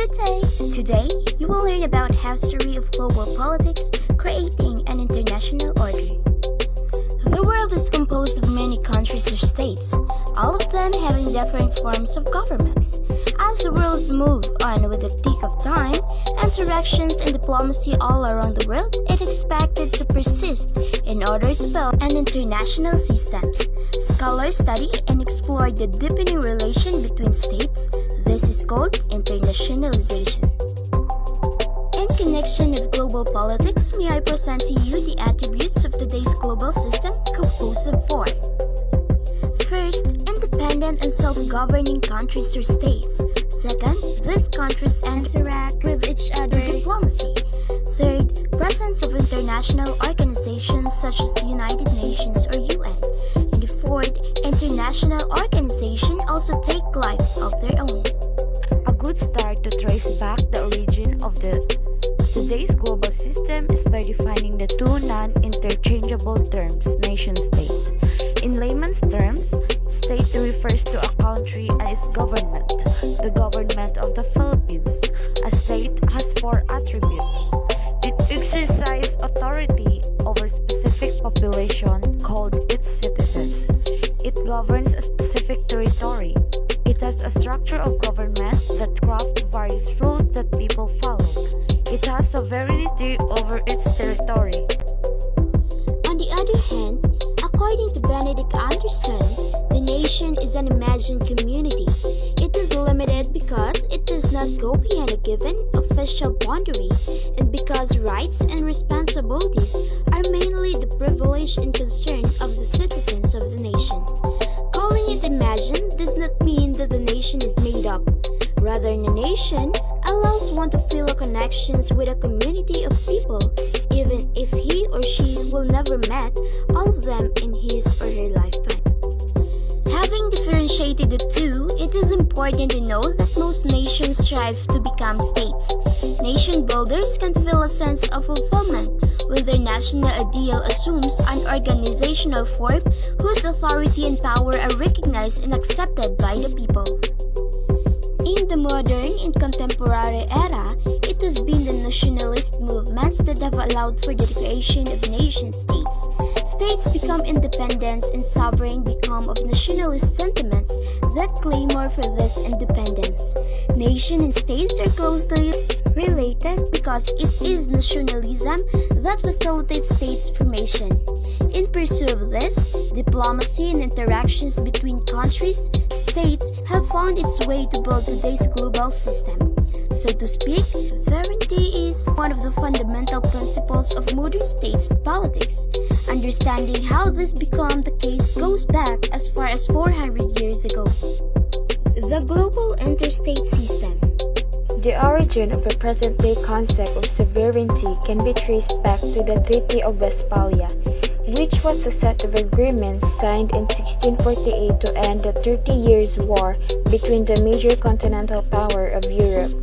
Good day! Today, you will learn about history of global politics creating an international order. The world is composed of many countries or states, all of them having different forms of governments. As the world moves on with the tick of time, interactions and diplomacy all around the world is expected to persist in order to build an international system. Scholars study and explore the deepening relation between states. This is called internationalization. In connection with global politics, may I present to you the attributes of today's global system composed of four. First, independent and self-governing countries or states. Second, these countries interact with each other in diplomacy. Third, presence of international organizations such as the United Nations or UN. And the fourth, international organizations also take lives of their own. A good start to trace back the origin of today's global system is by defining the two non-interchangeable terms, nation-state. In layman's terms, state refers to a country and its government. The government of the Philippines. A state has four attributes. It exercises authority over specific population called its citizens. It governs a specific territory. It has a structure of government that crafts various rules that people follow. It has sovereignty over its territory. On the other hand, according to Benedict Anderson, the nation is an imagined community. It is limited because it does not go beyond a given official boundary, and because rights and responsibilities are mainly the privilege and concern of the citizens of the nation. Calling it imagined does not mean that the nation is made up. Rather, a nation allows one to feel a connection with a community of people, even if he or she will never met all of them in his or her lifetime. Having differentiated the two, it is important to know that most nations strive to become states. Nation builders can feel a sense of fulfillment when their national ideal assumes an organizational form whose authority and power are recognized and accepted by the people. In the modern and contemporary era, it has been the nationalist movements that have allowed for the creation of nation-states. States become independent and sovereign become of nationalist sentiments that clamor for this independence. Nation and states are closely related because it is nationalism that facilitates states formation. In pursuit of this, diplomacy and interactions between countries, states have found its way to build today's global system. So to speak, sovereignty is one of the fundamental principles of modern states politics. Understanding how this became the case goes back as far as 400 years ago. The global interstate system. The origin of the present-day concept of sovereignty can be traced back to the Treaty of Vespalia, which was a set of agreements signed in 1648 to end the 30 Years' War between the major continental power of Europe.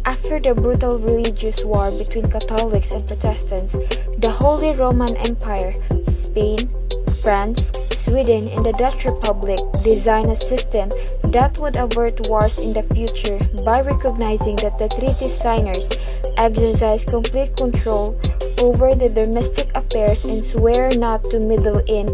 After the brutal religious war between Catholics and Protestants, the Holy Roman Empire, Spain, France, Sweden, and the Dutch Republic designed a system that would avert wars in the future by recognizing that the treaty signers exercise complete control over the domestic affairs and swear not to meddle in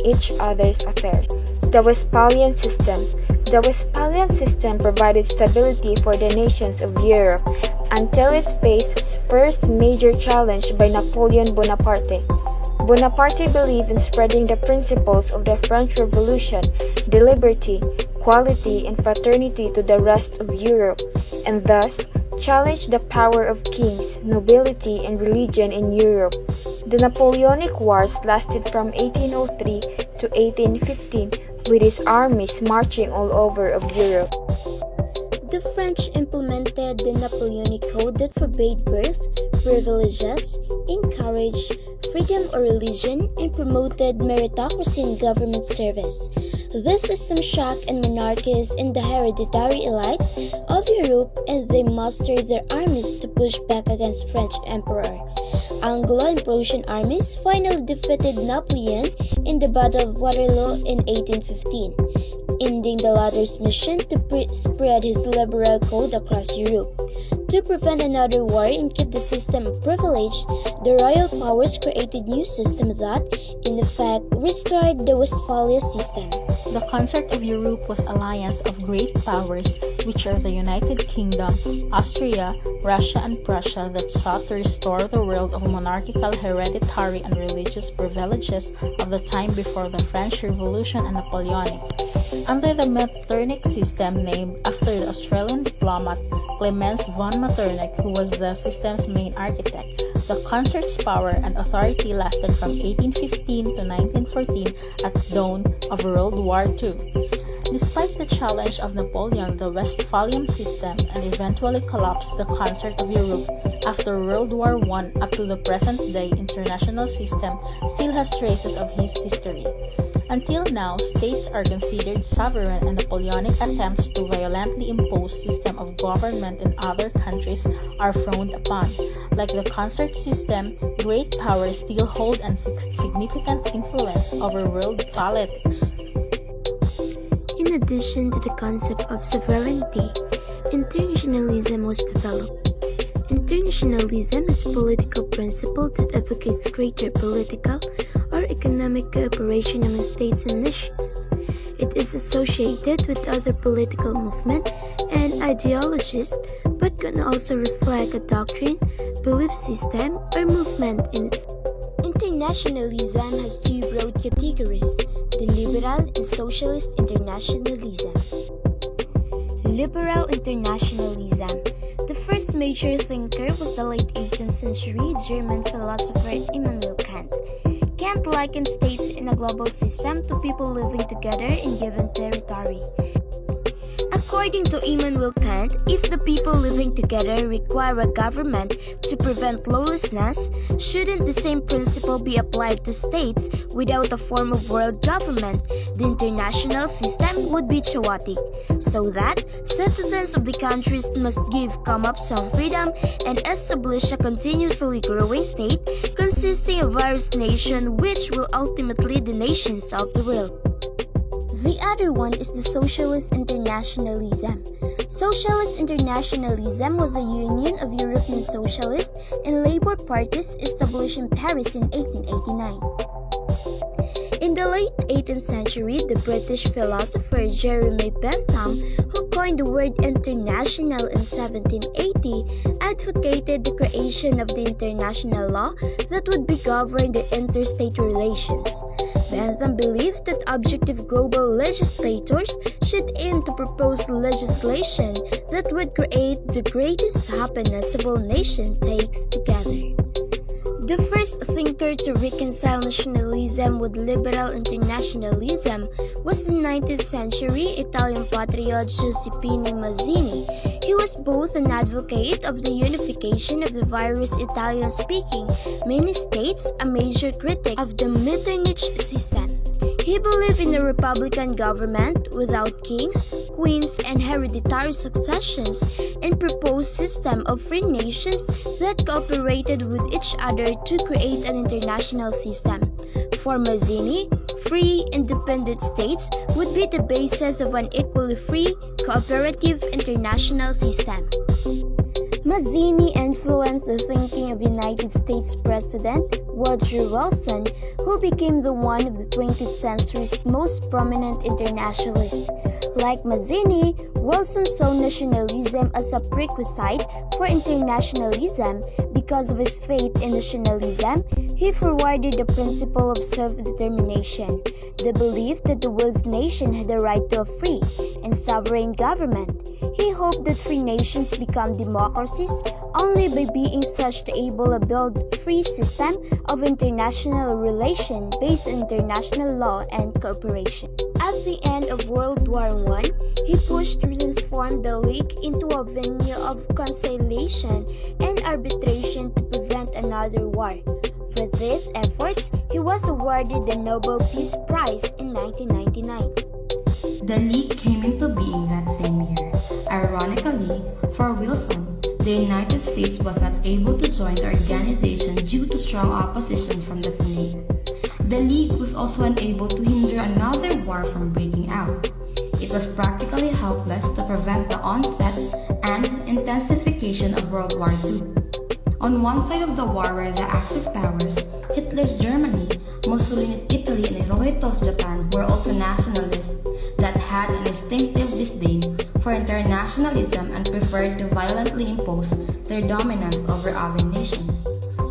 each other's affairs. The Westpalian System. The Westphalian System provided stability for the nations of Europe until it faced its first major challenge by Napoleon Bonaparte. Bonaparte believed in spreading the principles of the French Revolution, the liberty, equality, and fraternity to the rest of Europe, and thus challenged the power of kings, nobility, and religion in Europe. The Napoleonic Wars lasted from 1803 to 1815, with his armies marching all over of Europe. The French implemented the Napoleonic Code that forbade birth, privileges, encouraged freedom of religion, and promoted meritocracy in government service. This system shocked and monarchies and the hereditary elites of Europe, and they mustered their armies to push back against French Emperor. Anglo and Prussian armies finally defeated Napoleon in the Battle of Waterloo in 1815. ending the latter's mission to spread his liberal code across Europe. To prevent another war and keep the system of privilege, the royal powers created new system that, in effect, restored the Westpalian System. The concert of Europe was alliance of great powers, which are the United Kingdom, Austria, Russia, and Prussia, that sought to restore the world of monarchical, hereditary, and religious privileges of the time before the French Revolution and Napoleonic. Under the Metternich system, named after the Australian diplomat Clemens von Metternich, who was the system's main architect, the concert's power and authority lasted from 1815 to 1914 at dawn of World War II. Despite the challenge of Napoleon, the Westphalian system, and eventually collapsed the concert of Europe after World War I up to the present day, international system still has traces of his history. Until now, states are considered sovereign, and Napoleonic attempts to violently impose system of government in other countries are frowned upon. Like the concert system, great powers still hold a significant influence over world politics. In addition to the concept of sovereignty, internationalism was developed. Internationalism is a political principle that advocates greater political or economic cooperation among states and nations. It is associated with other political movements and ideologies, but can also reflect a doctrine, belief system, or movement in itself. Internationalism has two broad categories: the liberal and socialist internationalism. Liberal internationalism. The first major thinker was the late 18th century German philosopher Immanuel Kant. Kant likened states in a global system to people living together in given territory. According to Immanuel Kant, if the people living together require a government to prevent lawlessness, shouldn't the same principle be applied to states without a form of world government? The international system would be chaotic, so that citizens of the countries must come up some freedom and establish a continuously growing state consisting of various nations, which will ultimately the nations of the world. The other one is the Socialist internationalism. Socialist internationalism was a union of European socialist and labor parties established in Paris in 1889. In the late 18th century, the British philosopher Jeremy Bentham, who coined the word international in 1780, advocated the creation of the international law that would govern the interstate relations. Bentham believed that objective global legislators should aim to propose legislation that would create the greatest happiness of all nations takes together. The first thinker to reconcile nationalism with liberal internationalism was the 19th century Italian patriot Giuseppe Mazzini. He was both an advocate of the unification of the various Italian-speaking many states, a major critic of the Metternich system. He believed in a republican government without kings, queens, and hereditary successions, and proposed a system of free nations that cooperated with each other to create an international system. For Mazzini, free, independent states would be the basis of an equally free, cooperative international system. Mazzini influenced the thinking of United States President Woodrow Wilson, who became one of the 20th century's most prominent internationalists. Like Mazzini, Wilson saw nationalism as a prerequisite for internationalism. Because of his faith in nationalism, he forwarded the principle of self-determination, the belief that the world's nation had the right to a free and sovereign government. He hoped that free nations become democracies only by being such to able to build a free system of international relations based on international law and cooperation. At the end of World War I, he pushed to transform the League into a venue of conciliation and arbitration to prevent another war. For these efforts, he was awarded the Nobel Peace Prize in 1999. The League came into being that same year. Ironically, for Wilson, the United States was not able to join the organization due to strong opposition from the Senate. The League was also unable to hinder another war from breaking out. was practically helpless to prevent the onset and intensification of World War II. On one side of the war were the Axis powers, Hitler's Germany, Mussolini's Italy, and Hirohito's Japan were also nationalists that had an instinctive disdain for internationalism and preferred to violently impose their dominance over other nations.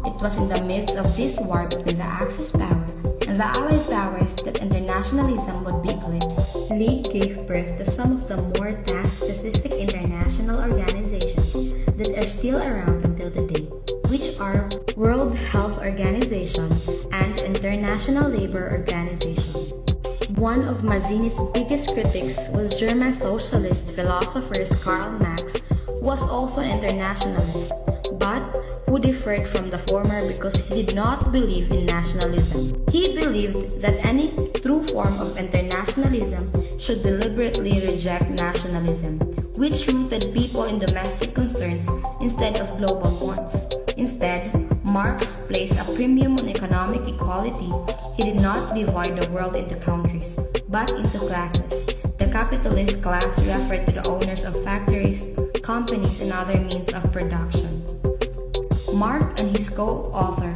It was in the midst of this war between the Axis power and the Allied powers that internationalism would be eclipsed. League gave birth to some of the more task-specific international organizations that are still around until today, which are World Health Organization and International Labour Organization. One of Mazzini's biggest critics was German socialist philosopher Karl Marx, who was also an internationalist, but who differed from the former because he did not believe in nationalism. He believed that any true form of internationalism should deliberately reject nationalism, which rooted people in domestic concerns instead of global ones. Instead, Marx placed a premium on economic equality. He did not divide the world into countries, but into classes. The capitalist class referred to the owners of factories, companies, and other means of production. Marx and his co-author,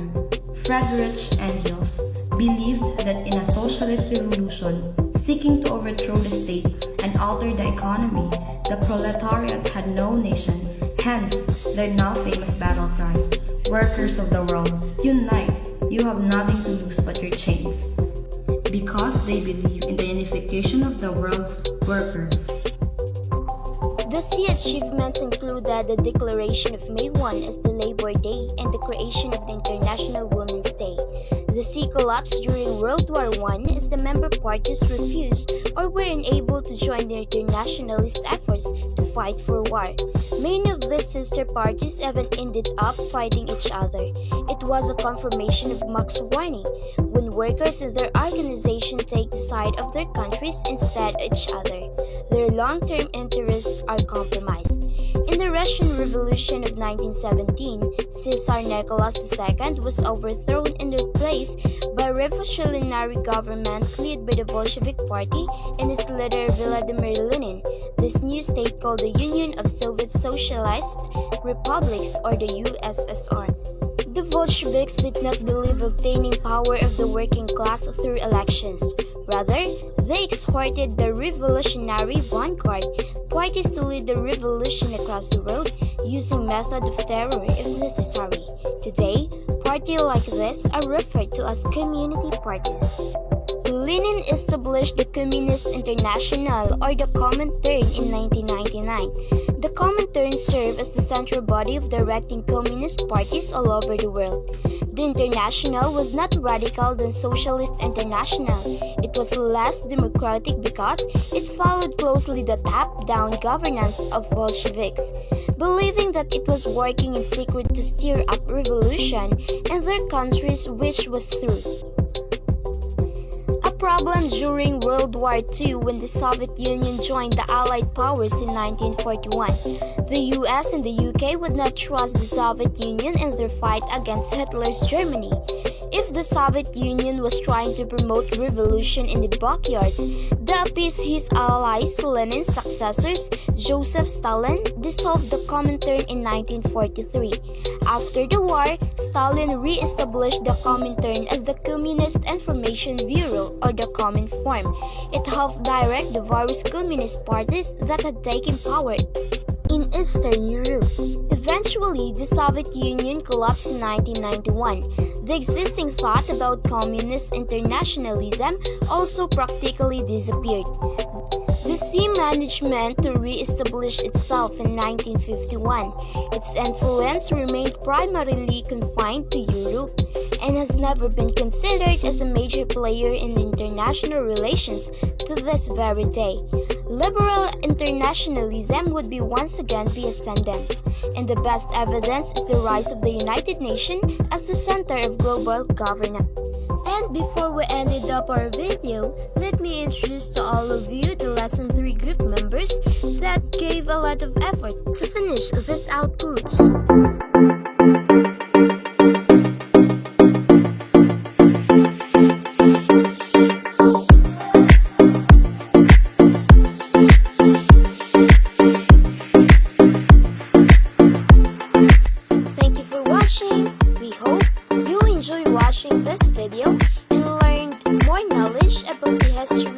Friedrich Engels, believed that in a socialist revolution seeking to overthrow the state and alter the economy, the proletariat had no nation, hence their now famous battle cry, "Workers of the world, unite, you have nothing to lose but your chains," because they believe in the unification of the world's workers. The key achievements included the declaration of May 1 as the Labor Day and the creation of the International Women's Day. The sea collapsed during World War I as the member parties refused or were unable to join the internationalist efforts to fight for war. Many of these sister parties even ended up fighting each other. It was a confirmation of Marx's warning: when workers and their organization take the side of their countries instead of each other, their long-term interests are compromised. In the Russian Revolution of 1917, Tsar Nicholas II was overthrown and replaced by a revolutionary government led by the Bolshevik Party and its leader Vladimir Lenin. This new state called the Union of Soviet Socialist Republics, or the USSR. The Bolsheviks did not believe obtaining power of the working class through elections. Rather, they exhorted the revolutionary vanguard parties to lead the revolution across the world using methods of terror if necessary. Today, parties like this are referred to as community parties. Lenin established the Communist International, or the Comintern, in 1999. The Comintern served as the central body of directing communist parties all over the world. The International was not radical than Socialist International. It was less democratic because it followed closely the top-down governance of Bolsheviks, believing that it was working in secret to stir up revolution in their countries, which was true. Problem during World War II when the Soviet Union joined the Allied powers in 1941. The US and the UK would not trust the Soviet Union in their fight against Hitler's Germany. If the Soviet Union was trying to promote revolution in the backyards, to appease his allies, Lenin's successors, Joseph Stalin, dissolved the Comintern in 1943. After the war, Stalin re-established the Comintern as the Communist Information Bureau, or the Cominform. It helped direct the various communist parties that had taken power in Eastern Europe. Eventually, the Soviet Union collapsed in 1991. The existing thought about communist internationalism also practically disappeared. The sea managed to re-establish itself in 1951. Its influence remained primarily confined to Europe and has never been considered as a major player in international relations to this very day. Liberal internationalism would be once again be ascendant, and the best evidence is the rise of the United Nations as the center of global governance. And before we ended up our video, let me introduce to all of you the Lesson 3 group members that gave a lot of effort to finish this output. Western